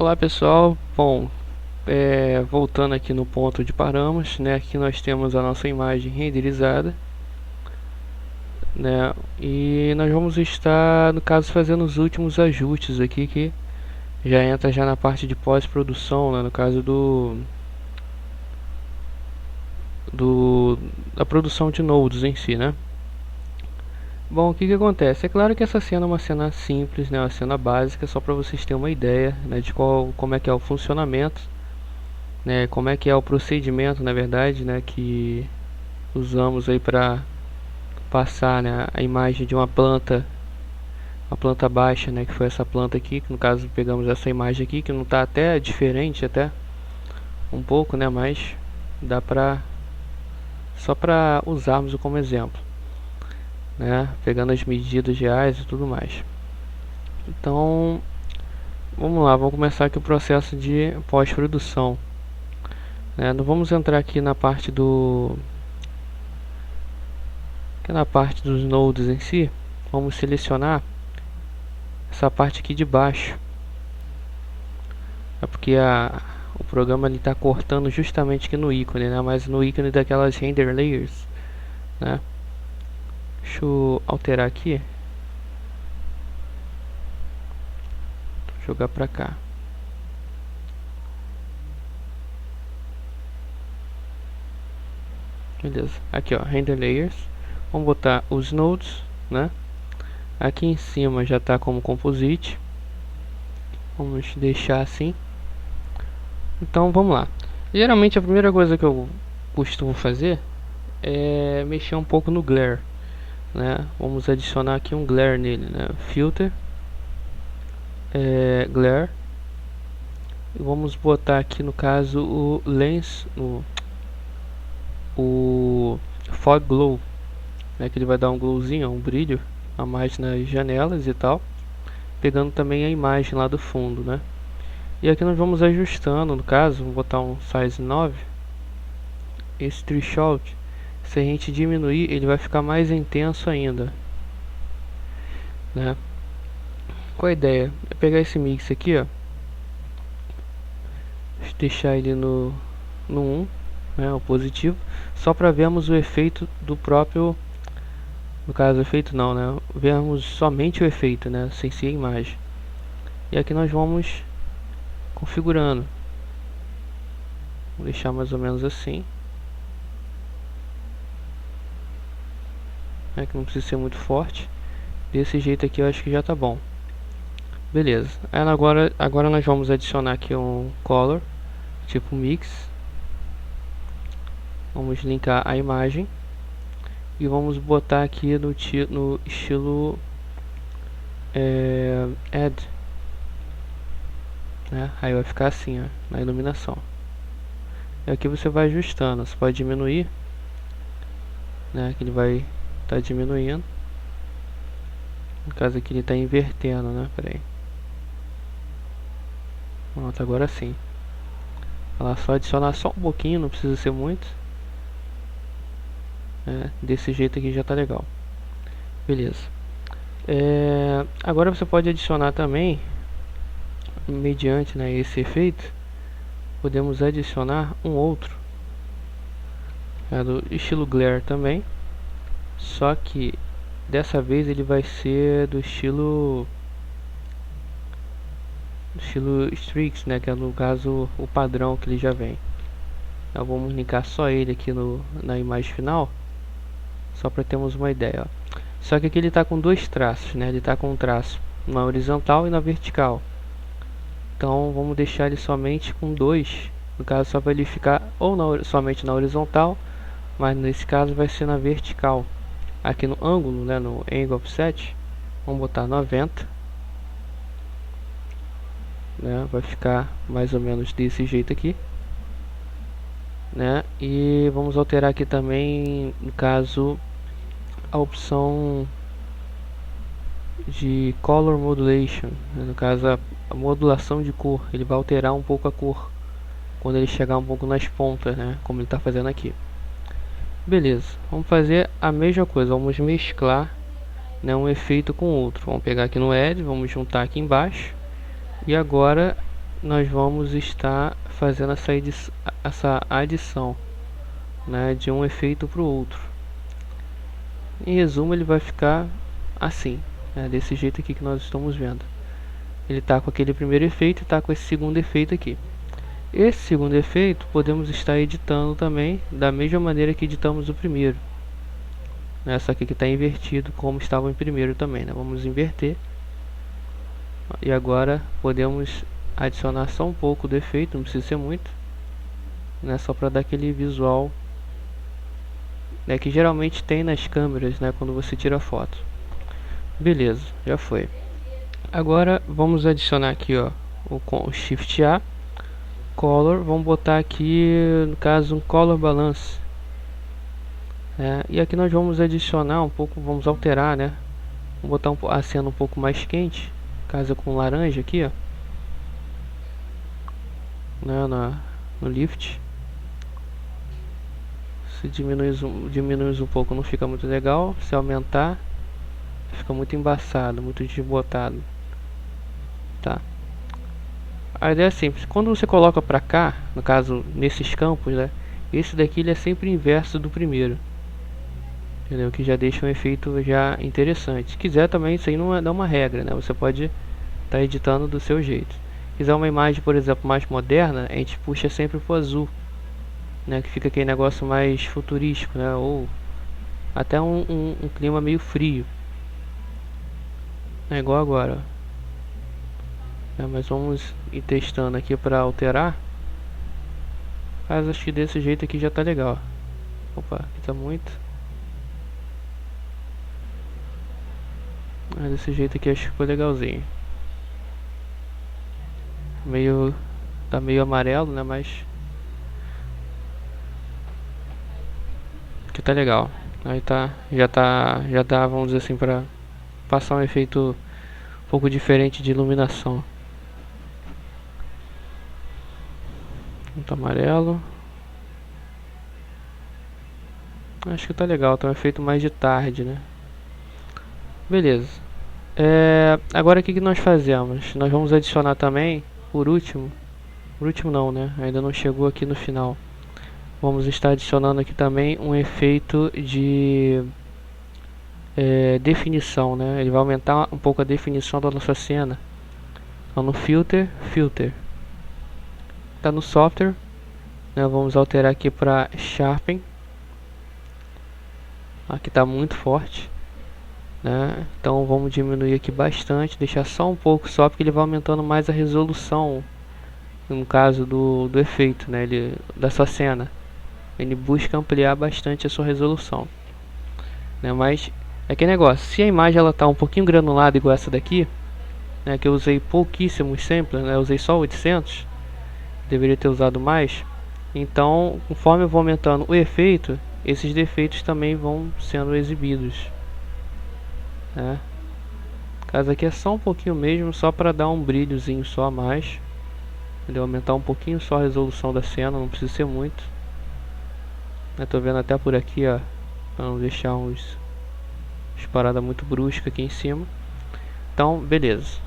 Olá pessoal, bom, voltando aqui no ponto de paramos, né? Aqui nós temos a nossa imagem renderizada, né? E nós vamos estar, no caso, fazendo os últimos ajustes aqui que já entra já na parte de pós-produção, né? No caso da produção de nodes em si, né? Bom, o que que acontece? É claro que essa cena é uma cena simples, né? Uma cena básica, só para vocês terem uma ideia, né? De como é que é o funcionamento, né, como é que é o procedimento, na verdade, né, que usamos aí para passar, né, a imagem de uma planta baixa, né, que foi essa planta aqui, que no caso pegamos essa imagem aqui, que não está até diferente até um pouco, né, mas dá para só para usarmos como exemplo, né, pegando as medidas reais e tudo mais. Então, vamos lá, vamos começar aqui o processo de pós-produção. Não vamos entrar aqui na parte na parte dos nodes em si. Vamos selecionar essa parte aqui de baixo, é porque o programa está cortando justamente aqui no ícone, né? Mas no ícone daquelas render layers, né? Deixa eu alterar aqui, jogar pra cá. Beleza, aqui ó, render layers. Vamos botar os nodes, né? Aqui em cima já está como composite. Vamos deixar assim. Então vamos lá. Geralmente a primeira coisa que eu costumo fazer é mexer um pouco no glare, né? Vamos adicionar aqui um glare nele, né? Filter, glare, e vamos botar aqui no caso o lens, o fog glow, né? Que ele vai dar um glowzinho, um brilho a mais nas janelas e tal, pegando também a imagem lá do fundo, né? E aqui nós vamos ajustando, no caso, vamos botar um size 9. Esse threshold, se a gente diminuir, ele vai ficar mais intenso ainda, né? Qual a ideia? É pegar esse mix aqui, ó, deixar ele no 1, né, o positivo, só para vermos o efeito do próprio, no caso o efeito não, né, vermos somente o efeito, né, sem ser a imagem. E aqui nós vamos configurando, vou deixar mais ou menos assim, né, que não precisa ser muito forte. Desse jeito aqui eu acho que já tá bom. Beleza, agora nós vamos adicionar aqui um color tipo mix. Vamos linkar a imagem e vamos botar aqui no estilo add, né? Aí vai ficar assim, ó, na iluminação. E aqui você vai ajustando, você pode diminuir, né? Que ele vai estar diminuindo. No caso aqui ele está invertendo, né? Peraí. Pronto, agora sim. Ela só adicionar só um pouquinho, não precisa ser muito. Desse jeito aqui já tá legal. Beleza. Agora você pode adicionar também, mediante, né, esse efeito, podemos adicionar um outro, do estilo glare também, só que dessa vez ele vai ser do estilo streaks, né, que é no caso o padrão que ele já vem. Então vamos linkar só ele aqui na imagem final, só para termos uma ideia, ó. Só que aqui ele está com dois traços, né? Ele está com um traço na horizontal e na vertical. Então vamos deixar ele somente com dois, no caso só para ele ficar ou somente na horizontal, mas nesse caso vai ser na vertical. Aqui no ângulo, né, no angle offset, vamos botar 90, né? Vai ficar mais ou menos desse jeito aqui, né? E vamos alterar aqui também, no caso, a opção de color modulation, né? No caso a modulação de cor, ele vai alterar um pouco a cor quando ele chegar um pouco nas pontas, né, como ele está fazendo aqui. Beleza, vamos fazer a mesma coisa, vamos mesclar, né, um efeito com outro. Vamos pegar aqui no Add, vamos juntar aqui embaixo e agora nós vamos estar fazendo essa adição, né, de um efeito para o outro. Em resumo, ele vai ficar assim, né, desse jeito aqui que nós estamos vendo. Ele está com aquele primeiro efeito e está com esse segundo efeito aqui. Esse segundo efeito podemos estar editando também da mesma maneira que editamos o primeiro. Essa aqui que está invertido como estava em primeiro também, né? Vamos inverter. E agora podemos adicionar só um pouco do efeito, não precisa ser muito, né? Só para dar aquele visual, né, que geralmente tem nas câmeras, né, quando você tira foto. Beleza, já foi. Agora vamos adicionar aqui, ó, o Shift A, Color, vamos botar aqui, no caso, um Color Balance. E aqui nós vamos adicionar um pouco, vamos alterar, né? Vamos botar a cena um pouco mais quente, casa com laranja aqui, ó, né, no lift. Se diminui um pouco, não fica muito legal. Se aumentar, fica muito embaçado, muito desbotado. Tá. A ideia é simples. Quando você coloca pra cá, no caso, nesses campos, né, esse daqui ele é sempre inverso do primeiro. Entendeu? Que já deixa um efeito já interessante. Se quiser também, isso aí não é uma regra, né? Você pode estar editando do seu jeito. Se quiser uma imagem, por exemplo, mais moderna, a gente puxa sempre pro azul, né? Que fica aquele negócio mais futurístico, né? Ou até um clima meio frio. É igual agora, ó. Mas vamos ir testando aqui para alterar. Mas acho que desse jeito aqui já tá legal. Opa, aqui tá muito. Mas desse jeito aqui acho que ficou legalzinho. Tá meio amarelo, né? Mas que tá legal. Aí já dá, vamos dizer assim, para passar um efeito um pouco diferente de iluminação. Muito amarelo. Acho que tá legal, tá um efeito mais de tarde, né? Beleza. Agora o que nós fazemos? Nós vamos adicionar também, por último não, né? Ainda não chegou aqui no final. Vamos estar adicionando aqui também um efeito de definição, né? Ele vai aumentar um pouco a definição da nossa cena. Então no Filter, tá no Software, né? Vamos alterar aqui para Sharpen. Aqui tá muito forte, né? Então vamos diminuir aqui bastante, deixar só um pouco só, porque ele vai aumentando mais a resolução, no caso do efeito, né? Da sua cena. Ele busca ampliar bastante a sua resolução, né? Mas é que negócio, se a imagem ela tá um pouquinho granulada igual essa daqui, né, que eu usei pouquíssimos samples, né, eu usei só 800, deveria ter usado mais. Então, conforme eu vou aumentando o efeito, esses defeitos também vão sendo exibidos, né? O caso aqui é só um pouquinho mesmo, só para dar um brilhozinho só a mais, entendeu? Aumentar um pouquinho só a resolução da cena, não precisa ser muito. Eu tô vendo até por aqui, ó, para não deixar uns paradas muito bruscas aqui em cima. Então, beleza.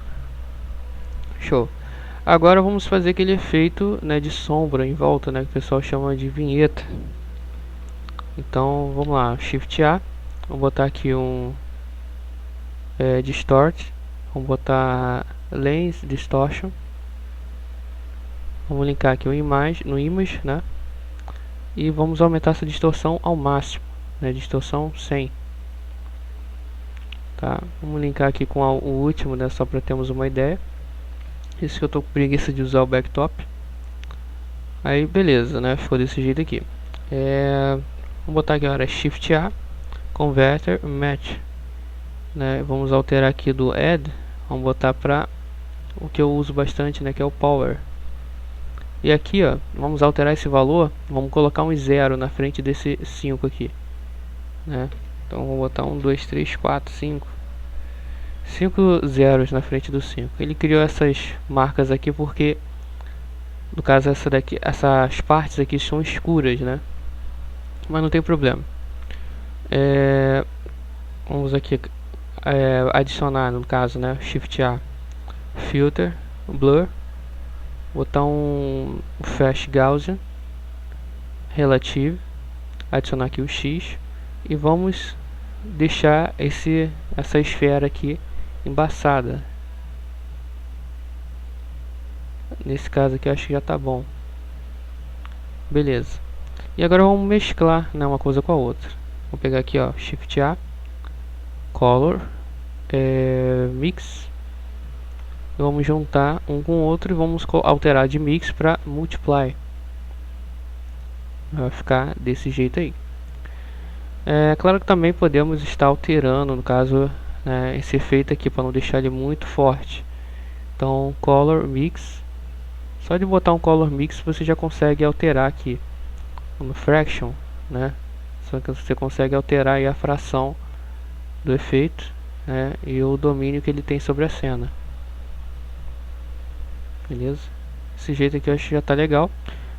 Show. Agora vamos fazer aquele efeito, né, de sombra em volta, né, que o pessoal chama de vinheta. Então, vamos lá, Shift A. Vou botar aqui um Distort. Vamos botar Lens Distortion. Vamos linkar aqui no Image, né? E vamos aumentar essa distorção ao máximo, né? Distorção 100. Tá? Vamos linkar aqui com o último, né? Só para termos uma ideia. Isso que eu tô com preguiça de usar o backtop. Aí beleza, né? Ficou desse jeito aqui. Vamos botar aqui agora Shift A, Converter, Match, né? Vamos alterar aqui do Add. Vamos botar para o que eu uso bastante, né? Que é o Power. E aqui, ó, vamos alterar esse valor. Vamos colocar um 0 na frente desse 5 aqui, né? Então vamos botar 1, 2, 3, 4, 5. 5 zeros na frente do 5. Ele criou essas marcas aqui porque, no caso, essas partes aqui são escuras, né? Mas não tem problema. Vamos aqui adicionar, no caso, né? Shift A, Filter, Blur. botar um Fast Gaussian Relative, adicionar aqui o X e vamos deixar essa esfera aqui embaçada. Nesse caso aqui eu acho que já tá bom. Beleza. E agora vamos mesclar, né, uma coisa com a outra. Vou pegar aqui, ó, Shift A, Color, Mix. Vamos juntar um com o outro e vamos alterar de Mix para Multiply. Vai ficar desse jeito aí. É claro que também podemos estar alterando, no caso, né, esse efeito aqui para não deixar ele muito forte. Então, Color Mix. Só de botar um Color Mix você já consegue alterar aqui no Fraction, né? Só que você consegue alterar aí a fração do efeito, né, e o domínio que ele tem sobre a cena. Beleza? Esse jeito aqui eu acho que já tá legal.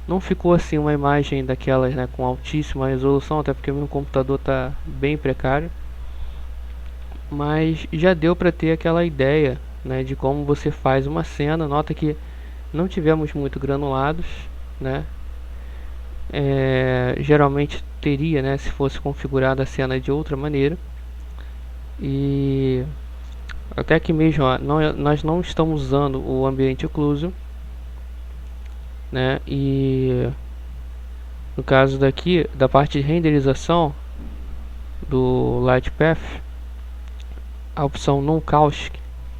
Não ficou assim uma imagem daquelas, né, com altíssima resolução, até porque o meu computador tá bem precário. Mas já deu para ter aquela ideia, né, de como você faz uma cena. Nota que não tivemos muito granulados, né? Geralmente teria, né, se fosse configurada a cena de outra maneira. E até aqui mesmo, ó, nós não estamos usando o ambiente occlusion, né? E no caso daqui, da parte de renderização do Light Path, a opção Non Caustic,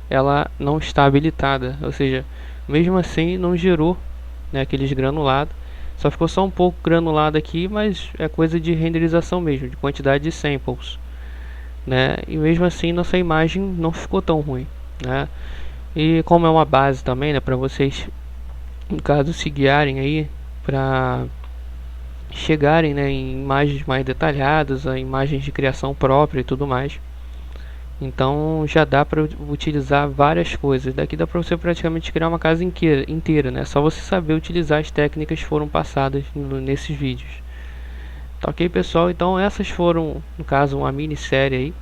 ela não está habilitada, ou seja, mesmo assim não gerou, né, aqueles granulados. Só ficou só um pouco granulado aqui, mas é coisa de renderização mesmo, de quantidade de samples, né? E mesmo assim nossa imagem não ficou tão ruim, né? E como é uma base também, né, para vocês, no caso, se guiarem aí para chegarem, né, em imagens mais detalhadas, a imagens de criação própria e tudo mais. Então já dá para utilizar várias coisas. Daqui dá para você praticamente criar uma casa inteira, né? Só você saber utilizar as técnicas que foram passadas nesses vídeos. Tá ok, pessoal? Então essas foram, no caso, uma minissérie aí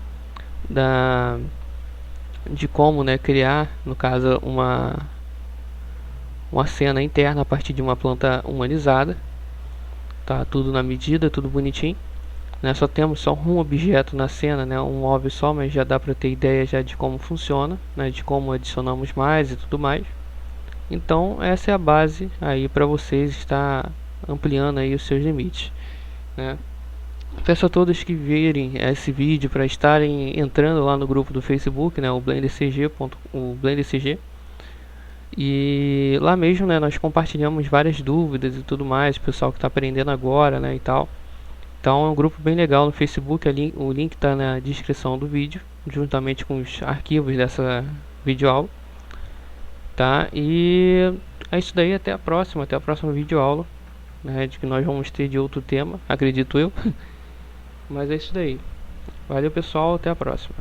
de como, né, criar, no caso, uma cena interna a partir de uma planta humanizada. Tá tudo na medida, tudo bonitinho, né? Só temos só um objeto na cena, né, um móvel só, mas já dá para ter ideia já de como funciona, né, de como adicionamos mais e tudo mais. Então essa é a base aí para vocês estar ampliando aí os seus limites, né? Peço a todos que virem esse vídeo para estarem entrando lá no grupo do Facebook, né, o BlenderCG. E lá mesmo, né, nós compartilhamos várias dúvidas e tudo mais, pessoal que está aprendendo agora, né, e tal. Então é um grupo bem legal no Facebook, o link está na descrição do vídeo, juntamente com os arquivos dessa videoaula, tá? E é isso daí, até a próxima videoaula, né, de que nós vamos ter de outro tema, acredito eu. Mas é isso daí. Valeu, pessoal, até a próxima.